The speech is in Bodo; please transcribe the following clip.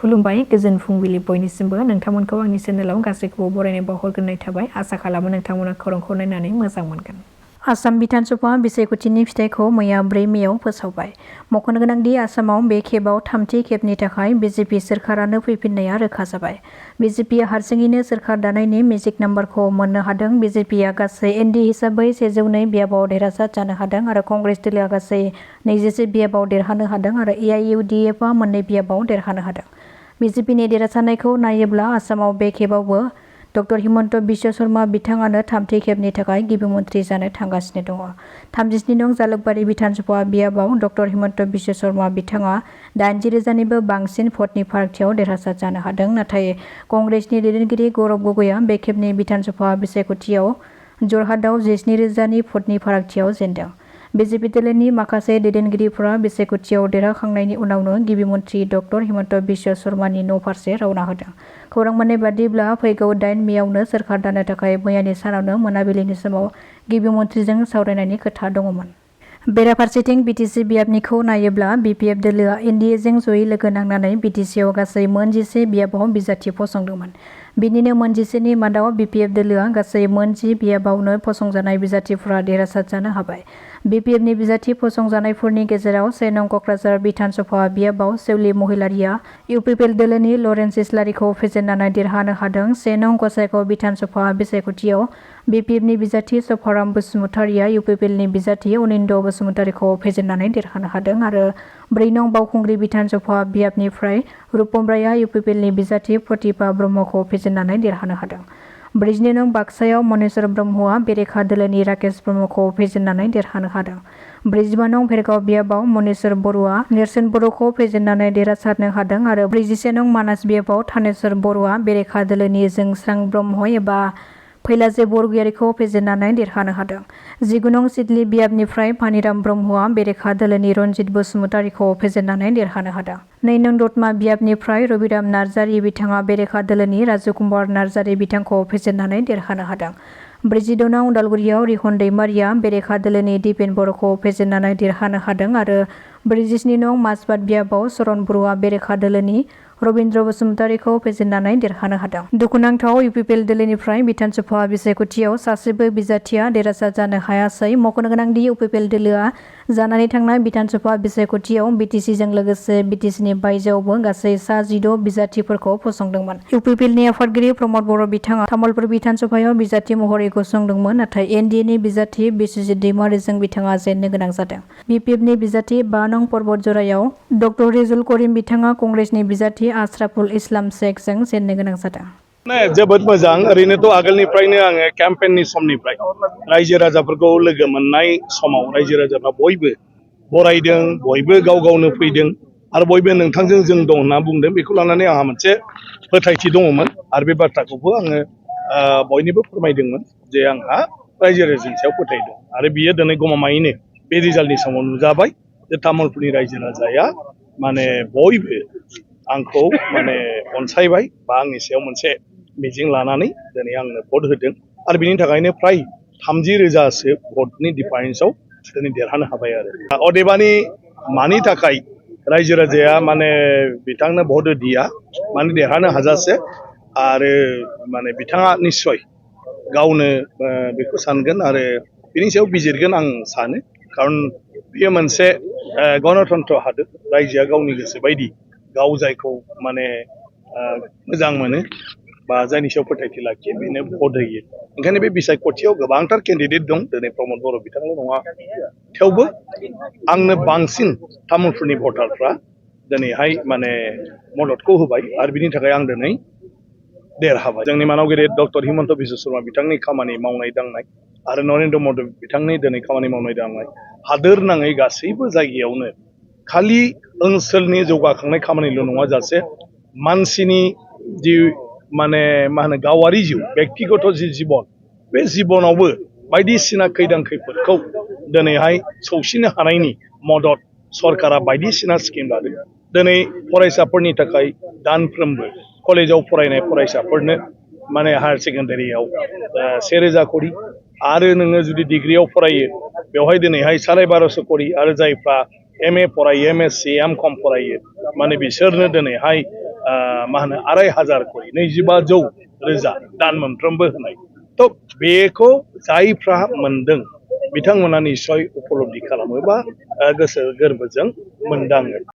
खुलुमबाय गोजोन फुंबिलि बयनिसिमबो नोंथांमोनखौ आंनि चेनेलाव गासैखौबो बरायनाय बावहरग्रोनाय थाबाय आसा खालामो नोंथांमोना खौरांखौ नायनानै मोजां मोनगोन। आसाम बिधानसभा बिसायख'थिनि फिथाइखौ मैया 4 मेआव फोसावबाय। मख'नो गोनांदि आसामाव बे खेबाव थामथि खेबनि थाखाय बिजेपि सोरखारानो फैफिननाया रोखा जाबाय। बिजेपिया हारसिङैनो सोरखार दानायनि मेजिक नाम्बारखौ मोननो हादों। बिजेपिया गासै एनडि हिसाबै 102 बियाबाव देरहासार जानो हादों आरो कंग्रेस दलआ गासै 21 बियाबाव देरहानो हादों आरो एआइइउडिएफआ 2 बियाबाव देरहानो हादों। बिजेपिनि देरहासारनायखौ नायोब्ला आसामाव बे खेबावबो डक्टर हिमन्त बिश्व शर्मा बिथाङानो थामथि खेबनि थाखाय गिबि मन्थ्रि जानो थांगासिनो दङ। 37 नं जालुकबारि बिधानसभा बियाबाव डक्टर हिमन्त बिश्व शर्मा बिथाङा 80,000निबो बांसिन भटनि फारागथियाव देरहासार जानो हादों। नाथाय कंग्रेसनि दैदेनगिरि गौरब गगैआ बे खेबनि बिधानसभा बिसायख'थियाव जरहाटआव 17,000नि भटनि फारागथियाव जेनदों। बिजेपि दलनि माखासे दैदेनगिरिफोरा बिसायख'थियाव देरहाखांनायनि उनावनो गिबि मन्थ्रि डक्टर हिमन्त बिश्व शर्मानि न' फारसे रवाना होदों। खौरां मोननाय बादिब्ला फैगौ 8 मेआवनो सोरखार दानो थाखाय मैयानि सानावनो मोनाबिलिनि समाव गिबि मन्थ्रिजों सावरायनायनि खोथा दङमोन। बेराफारसेथिं बिटिसि बियाबनिखौ नायोब्ला बिपिएफ दोलोआ एनडिएजों जयै लोगो नांनानै बिटिसिआव गासै 11 बियाबाव बिजाथि फसंदोंमोन। बिनिनो 11नि मादाव बिपिएफ दोलोआ गासै 10 बियाबावनो फसंजानाय बिजाथिफोरा देरहासार जानो हाबाय। बिपिएफनि बिजाथि फसंजानायफोरनि गेजेराव 1 नं क'क्राझार बिधानसभा बियाबाव सेउलि महिलारिया इउपिपिएल दोलोनि लरेन्स इस्लारिखौ फेजेननानै देरहानो हादों। 1 नं गसाइगाव बिधानसभा बिसायख'थियाव बिपिएफनि बिजाथि सफाराम बसुमतारिया इउपिपिएलनि बिजाथि अनिन्द बसुमतारिखौ फेजेननानै देरहानो हादों आरो 4 नं बावखुंग्रि बिधानसभा बियाबनिफ्राय रुपम रायआ इउपिपिएलनि बिजाथि प्रतिभा ब्रह्मखौ फेजेननानै देरहानो हादों। 42 नं बाक्सायाव मनेश्वर ब्रह्मआ बेरेखा दोलोनि राकेश ब्रह्मखौ फेजेननानै देरहानो हादों। 45 नं भेरगाव बियाबाव मनेश्वर बर'आ नेरसोन बर'खौ फेजेननानै देरहासारनो हादों आरो 41 नं मानास बियाबाव थानेश्वर बर'आ बेरेखा दोलोनि जोंस्रां ब्रह्म एबा फैलाजे बरगयारिखौ फेजेननानै देरहानो हादों। 19 नं सिडली बियाबनिफ्राय पानिराम ब्रह्मआ बेरेखा दोलोनि रनजित बसुमतारिखौ फेजेननानै देरहानो हादों। 2 नं दतमा बियाबनिफ्राय रबिराम नार्जारी बिथाङा बेरेखा दोलोनि राजकुमार नार्जारी बिथांखौ फेजेननानै देरहानो हादों। 46 नं उदालगुरियाव रिहन दैमारिया बेरेखा दोलोनि दिपेन बर'खौ फेजेननानै देरहानो हादों आरो 47 नं माजबाद बियाबाव चरण बर'आ बेरेखा दोलोनि रबिन्द्र बसुमतारिखौ फेजेननानै देरहानो हादों। दुखुनांथाव इउपिपिएल दोलोनिफ्राय बिधानसभा बिसायख'थियाव सासेबो बिजाथिया देरहासार जानो हायासै। मख'नो गोनांदि इउपिपिएल दोलोआ जानानै थांनाय बिधानसभा बिसायख'थियाव बिटिसिजों लोगोसे बिटिसिनि बायजोआवबो गासै सा 16 बिजाथिफोरखौ फसंदोंमोन। इउपिपिएलनि आफादगिरि प्रमद बर' बिथाङा तामुलपुर बिधानसभायाव बिजाथि महरै गसंदोंमोन नाथाय एनडिएनि बिजाथि बिस्वजित दैमारिजों बिथाङा जेननो गोनां जादों। बिपिएफनि बिजाथि 5 नं पर्बत जरायाव डक्टर रिजुल करिम बिथाङा कंग्रेसनि बिजाथि आशराफुल इस्लाम शेखजों जेननो गोनां जादों। जोबोद मोजां ओरैनोथ' आगोलनिफ्रायनो आङो केम्पेइननि समनिफ्राय रायजो राजाफोरखौ लोगो मोननाय समाव रायजो राजाफ्रा बयबो बरायदों बयबो गाव गावनो फैदों आरो बयबो नोंथांजों जों दं होनना बुंदों। बेखौ लानानै आंहा मोनसे फोथायथि दङमोन आरो बे बाथ्राखौबो आङो बयनिबो फोरमायदोंमोन जे आंहा रायजो राजानि सायाव फोथायदों आरो बियो दिनै गमामायैनो बे रिजाल्टनि समाव नुजाबाय जे तामुलपुरनि रायजो राजाया माने बयबो आंखौ माने अनसायबाय बा आंनि सायाव मोनसे मिजिं लानानै दिनै आंनो भट होदों आरो बिनि थाखायनो फ्राय 30,000सो भटनि डिफारेन्सआव दिनै देरहानो हाबाय आरो अदेबानि मानि थाखाय रायजो राजाया माने बिथांनो भट होदिया माने देरहानो हाजासे आरो माने बिथाङा निस्सय गावनो बेखौ सानगोन आरो बिनि सायाव बिजिरगोन आं सानो। खारन बेयो मोनसे गणतन्त्र हादोर रायजोआ गावनि गोसो बायदि गाव जायखौ माने मोजां मोनो बा जायनि सायाव फोथायथि लाखियो बेनो भट होयो। ओंखायनो बे बिसायख'थियाव गोबांथार केन्डिडेट दं दिनै प्रमद बर' बिथांल' नङा थेवबो आंनो बांसिन तामुलपुरनि भटारफ्रा दिनैहाय माने मददखौ होबाय आरो बिनि थाखाय आं दिनै देरहाबाय। जोंनि मानाव गेदेर डक्टर हिमन्त बिश्व शर्मा बिथांनि खामानि मावनाय दांनाय आरो नरेन्द्र मदि बिथांनि दिनै खामानि मावनाय दांनाय हादोर नाङै गासैबो जायगायावनो खालि ओनसोलनि जौगाखांनाय खामानिल' नङा जासे मानसिनि जि माने मा होनो गावारि जिउ बेक्तिगत जि जिबन बे जिबनावबो बायदिसिना खैदां खैफोदखौ दिनैहाय सौसिनो हानायनि मदद सरकारा बायदिसिना स्किम लादों। दिनै फरायसाफोरनि थाखाय दानफ्रोमबो कलेजाव फरायनाय फरायसाफोरनो माने हायार सेकेन्डारियाव 1,000 करि आरो नोङो जुदि डिग्रियाव फरायो बेवहाय दिनैहाय 12,500 करि आरो जायफ्रा एमए फरायो एमएससि एमकम फरायो माने बिसोरनो दिनैहाय मा होनो 2500 करि 25,000 रोजा दान मोनफ्रोमबो होनाय थ' बेखौ जायफ्रा मोनदों बिथांमोना निस्सय उपलब्धि खालामो बा गोसो गोरबोजों मोनदाङो।